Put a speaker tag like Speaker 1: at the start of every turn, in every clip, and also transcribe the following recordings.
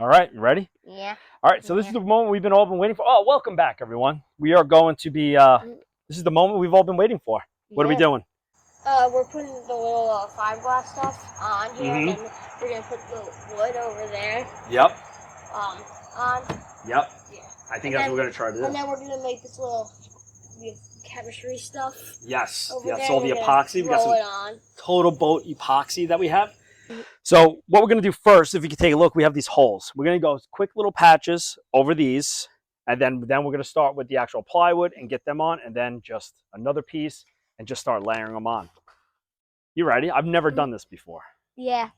Speaker 1: All right, you ready?
Speaker 2: Yeah.
Speaker 1: All right, so this is the moment we've all been waiting for. Oh, welcome back, everyone. We are going to be, this is the moment we've all been waiting for. What are we doing?
Speaker 2: We're putting the little fiberglass stuff on here, and then we're going to put the wood over there.
Speaker 1: Yep.
Speaker 2: On.
Speaker 1: Yep.
Speaker 2: Yeah.
Speaker 1: I think that's what we're going to try to do.
Speaker 2: And then we're going to make this little chemistry stuff.
Speaker 1: Yes.
Speaker 2: Over
Speaker 1: yes,
Speaker 2: there.
Speaker 1: all the epoxy. We got some
Speaker 2: it on.
Speaker 1: Total Boat epoxy that we have. So what we're going to do first, if you can take a look, we have these holes. We're going to go quick little patches over these, and then we're going to start with the actual plywood and get them on, and then just another piece and just start layering them on. You ready? I've never done this before.
Speaker 2: Yeah.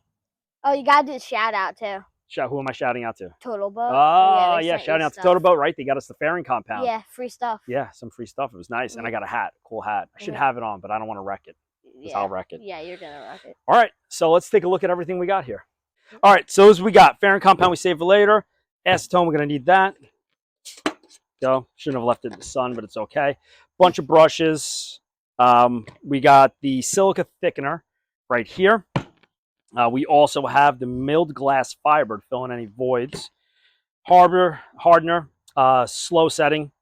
Speaker 2: Oh, you got to do the shout out too.
Speaker 1: Who am I shouting out to?
Speaker 2: Total Boat.
Speaker 1: Oh, yeah, shouting out to Total Boat, right? They got us the fairing compound.
Speaker 2: Yeah, free stuff.
Speaker 1: Yeah, some free stuff. It was nice. And I got a hat, cool hat. I should have it on, but I don't want to wreck it.
Speaker 2: Yeah.
Speaker 1: I'll wreck it.
Speaker 2: Yeah, you're going to wreck it.
Speaker 1: All right, so let's take a look at everything we got here. All right, so as we got fairing compound, we save for later. Acetone, we're going to need that. Go. Shouldn't have left it in the sun, but it's okay. Bunch of brushes. We got the silica thickener right here. We also have the milled glass fiber to fill in any voids. Hardener, slow setting,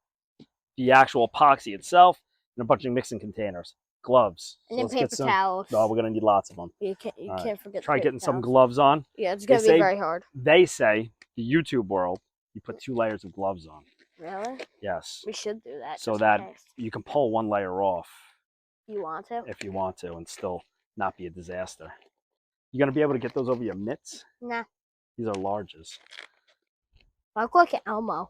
Speaker 1: the actual epoxy itself, and a bunch of mixing containers. Gloves.
Speaker 2: And then paper towels.
Speaker 1: Oh, we're going to need lots of them.
Speaker 2: You can't forget
Speaker 1: Try getting some gloves on.
Speaker 2: Yeah, it's going to be very hard.
Speaker 1: They say, the YouTube world, you put 2 layers of gloves on.
Speaker 2: Really?
Speaker 1: Yes.
Speaker 2: We should do that.
Speaker 1: So that you can pull 1 layer off.
Speaker 2: You want to?
Speaker 1: If you want to, and still not be a disaster. You going to be able to get those over your mitts?
Speaker 2: Nah.
Speaker 1: These are larges.
Speaker 2: I look like an Elmo.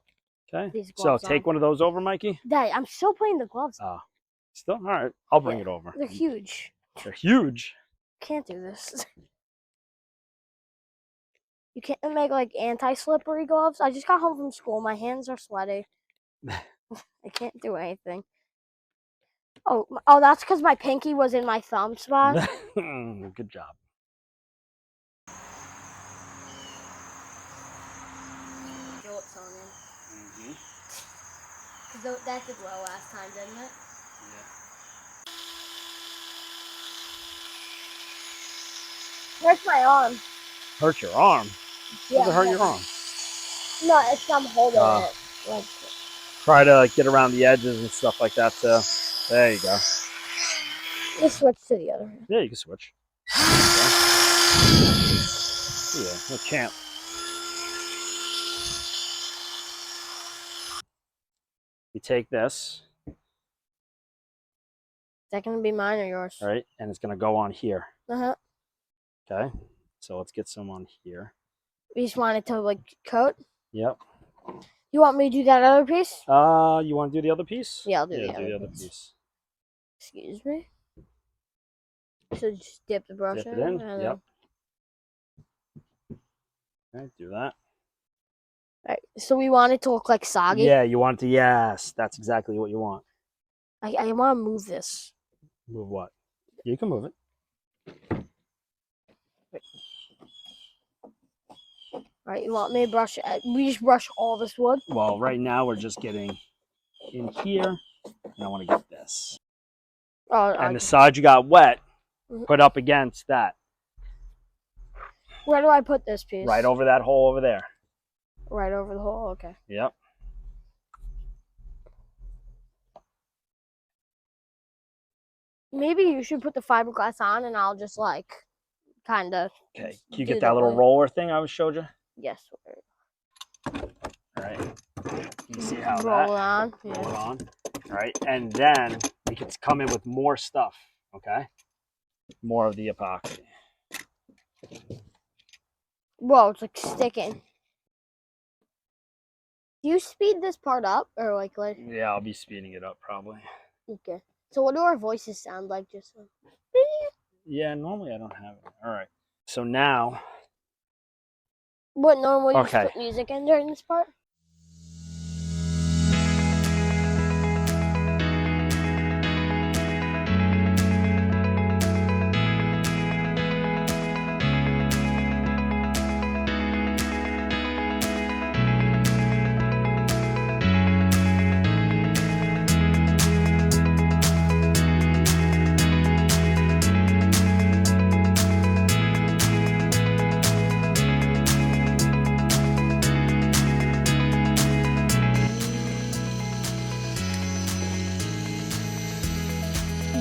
Speaker 1: Okay. So take one of those over, Mikey.
Speaker 2: Dad, I'm still putting the gloves on.
Speaker 1: Oh. Still? All right. I'll bring it over.
Speaker 2: They're huge.
Speaker 1: They're huge.
Speaker 2: Can't do this. You can't make like anti-slippery gloves. I just got home from school. My hands are sweaty. I can't do anything. Oh, that's because my pinky was in my thumb spot.
Speaker 1: Good job.
Speaker 2: That did well last time, didn't it?
Speaker 1: Yeah.
Speaker 2: Hurts my arm.
Speaker 1: Hurt your arm?
Speaker 2: Yeah.
Speaker 1: Does it hurt your arm?
Speaker 2: No, it's I'm holding it. Like,
Speaker 1: try to get around the edges and stuff like that. There you go.
Speaker 2: Let's switch to the other hand.
Speaker 1: Yeah, you can switch. Yeah, a champ. You take this.
Speaker 2: Is that going to be mine or yours?
Speaker 1: All right, and it's going to go on here.
Speaker 2: Uh-huh.
Speaker 1: Okay, so let's get some on here.
Speaker 2: You just want it to, like, coat?
Speaker 1: Yep.
Speaker 2: You want me to do that other piece?
Speaker 1: You want to do the other piece?
Speaker 2: Yeah, I'll do the other piece. Excuse me? So just dip the brush
Speaker 1: in? Dip it in, yep. Okay, do that.
Speaker 2: Right, so we want it to look like soggy?
Speaker 1: Yeah, you want it to, yes, that's exactly what you want.
Speaker 2: I want to move this.
Speaker 1: Move what? You can move it.
Speaker 2: Right, you want me to brush it? We just brush all this wood?
Speaker 1: Well, right now we're just getting in here, and I want to get this.
Speaker 2: Oh,
Speaker 1: and the side you got wet, put up against that.
Speaker 2: Where do I put this piece?
Speaker 1: Right over that hole over there.
Speaker 2: Right over the hole? Okay.
Speaker 1: Yep.
Speaker 2: Maybe you should put the fiberglass on and I'll just like kind of.
Speaker 1: Okay. Can you get that little roller thing I showed you?
Speaker 2: Yes.
Speaker 1: All right. You see how
Speaker 2: roll it on.
Speaker 1: Roll it on. All right. And then we can come in with more stuff. Okay. More of the epoxy.
Speaker 2: Whoa, it's like sticking. Do you speed this part up or like?
Speaker 1: Yeah, I'll be speeding it up probably.
Speaker 2: Okay. So what do our voices sound like? Just like.
Speaker 1: Yeah, normally I don't have it. All right. So now.
Speaker 2: What normally you put music in during this part?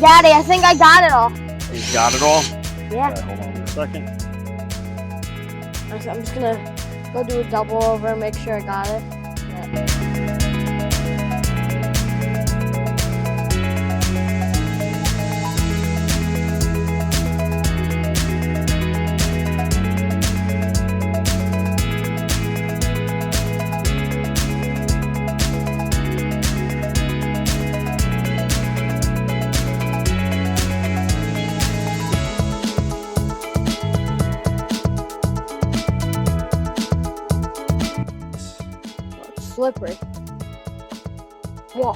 Speaker 2: Daddy, I think I got it all.
Speaker 1: You got it all?
Speaker 2: Yeah.
Speaker 1: Okay, hold on a second.
Speaker 2: I'm just gonna go do a double over and make sure I got it. Yeah. Slippery. Whoa.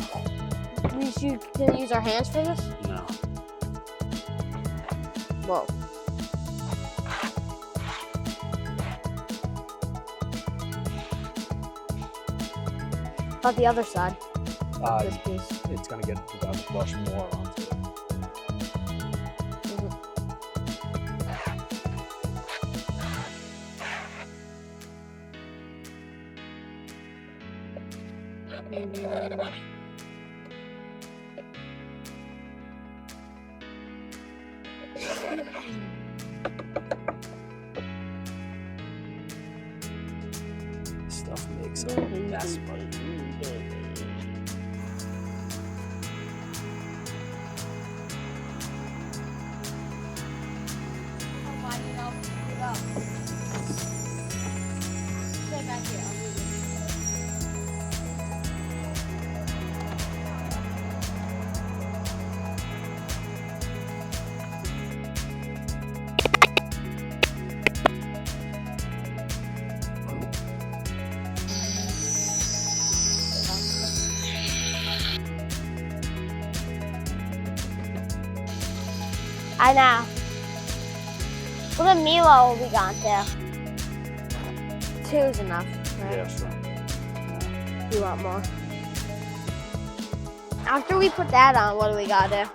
Speaker 2: You can use our hands for this?
Speaker 1: No.
Speaker 2: Whoa. About the other side of this piece.
Speaker 1: It's gonna get you gotta brush more onto it. This stuff makes a mess, buddy.
Speaker 2: I know. Look at Milo we got there. 2 is enough, right?
Speaker 1: Yeah, sure.
Speaker 2: You want more? After we put that on, what do we got there?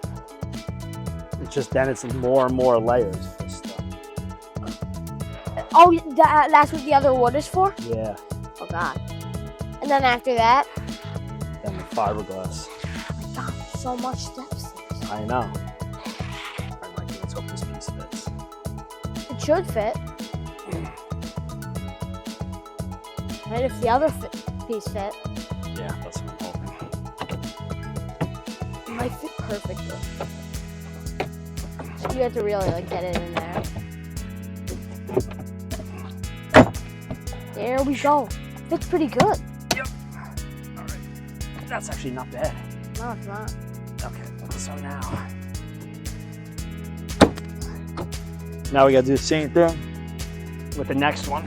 Speaker 1: It's just then it's more and more layers of this stuff.
Speaker 2: Oh, that's what the other wood is for?
Speaker 1: Yeah.
Speaker 2: Oh, God. And then after that?
Speaker 1: Then the fiberglass.
Speaker 2: Oh, my God, so much steps.
Speaker 1: I know. Alright, Mikey, let's hope this piece fits.
Speaker 2: It should fit. Right, if the other piece fit.
Speaker 1: Yeah, that's what I'm hoping.
Speaker 2: It might fit perfectly. You have to really get it in there. There we go. Fits pretty good.
Speaker 1: Yep. All right. That's actually not bad.
Speaker 2: No, it's not.
Speaker 1: Okay, so now we gotta do the same thing with the next one.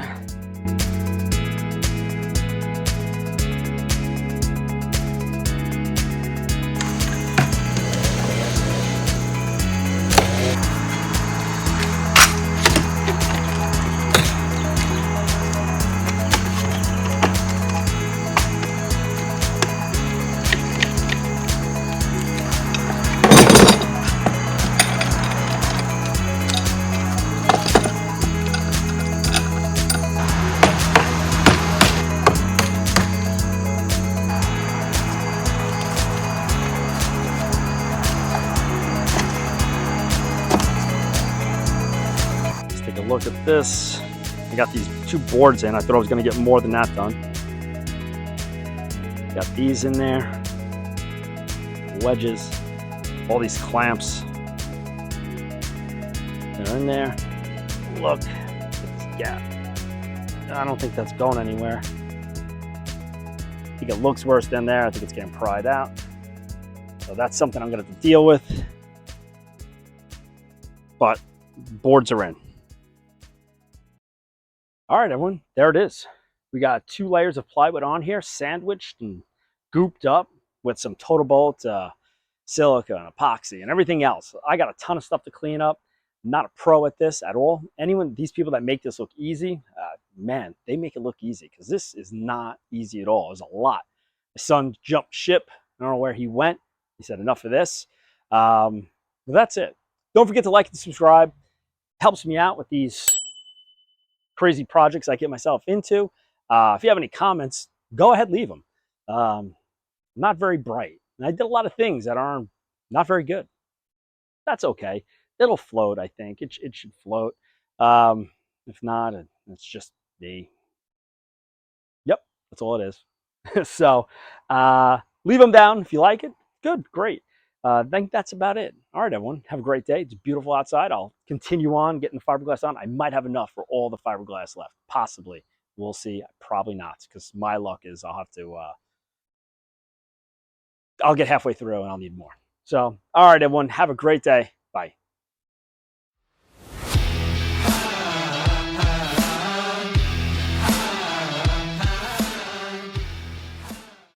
Speaker 1: Look at this. I got these 2 boards in. I thought I was going to get more than that done. Got these in there, wedges, all these clamps. They're in there. Look at this gap. I don't think that's going anywhere. I think it looks worse than there. I think it's getting pried out. So that's something I'm going to have to deal with. But boards are in. All right, everyone, there it is. We got 2 layers of plywood on here, sandwiched and gooped up with some Total Bolt, silica, and epoxy, and everything else. I got a ton of stuff to clean up. I'm not a pro at this at all. These people that make this look easy, man, they make it look easy, because this is not easy at all. There's a lot. My son jumped ship. I don't know where he went. He said, enough of this. But that's it. Don't forget to like and subscribe. Helps me out with these crazy projects I get myself into. If you have any comments, go ahead, leave them. I'm not very bright. And I did a lot of things that are not very good. That's okay. It'll float, I think. It should float. If not, it's just me. Yep, that's all it is. So leave them down if you like it. Good, great. I think that's about it. All right, everyone. Have a great day. It's beautiful outside. I'll continue on getting the fiberglass on. I might have enough for all the fiberglass left. Possibly. We'll see. Probably not, because my luck is I'll have to, I'll get halfway through and I'll need more. So, all right, everyone. Have a great day.